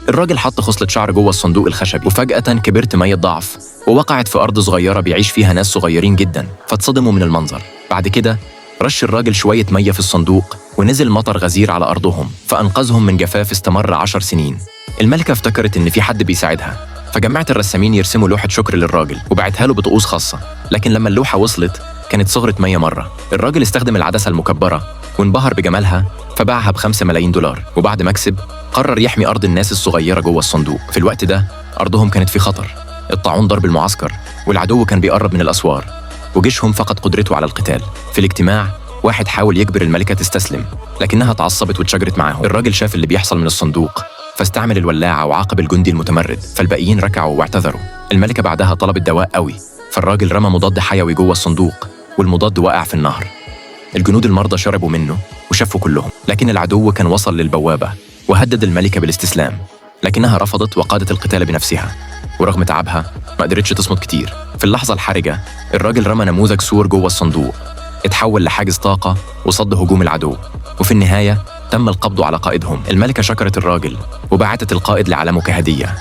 الراجل حط خصلة شعر جوه الصندوق الخشبي، وفجأة كبرت مية ضعف ووقعت في أرض صغيرة بيعيش فيها ناس صغيرين جدا، فاتصدموا من المنظر. بعد كده رش الراجل شوية مية في الصندوق ونزل مطر غزير على أرضهم، فأنقذهم من جفاف استمر 10 سنين. الملكة افتكرت إن في حد بيساعدها، فجمعت الرسامين يرسموا لوحة شكر للراجل وبعتها له بطقوس خاصة. لكن لما اللوحة وصلت كانت صغرت مية مرة. الراجل استخدم العدسة المكبرة وانبهر بجمالها، فباعها ب5 ملايين دولار. وبعد مكسب قرر يحمي أرض الناس الصغيرة جوه الصندوق. في الوقت ده أرضهم كانت في خطر، الطاعون ضرب المعسكر والعدو كان بيقرب من الأسوار، وجيشهم فقد قدرته على القتال. في الاجتماع واحد حاول يجبر الملكة تستسلم، لكنها اتعصبت واتشجرت معاهم. الراجل شاف اللي بيحصل من الصندوق فاستعمل الولاعة وعاقب الجندي المتمرد، فالباقيين ركعوا واعتذروا. الملكة بعدها طلبت دواء قوي، فالراجل رمى مضاد حيوي جوه الصندوق والمضاد وقع في النهر. الجنود المرضى شربوا منه وشفوا كلهم، لكن العدو كان وصل للبوابة وهدد الملكة بالاستسلام، لكنها رفضت وقادت القتال بنفسها. ورغم تعبها ما قدرتش تصمد كتير. في اللحظة الحرجة الراجل رمى نموذج سور جوه الصندوق، اتحول لحاجز طاقة وصد هجوم العدو، وفي النهاية تم القبض على قائدهم. الملكة شكرت الراجل وبعتت القائد لعلمه كهدية،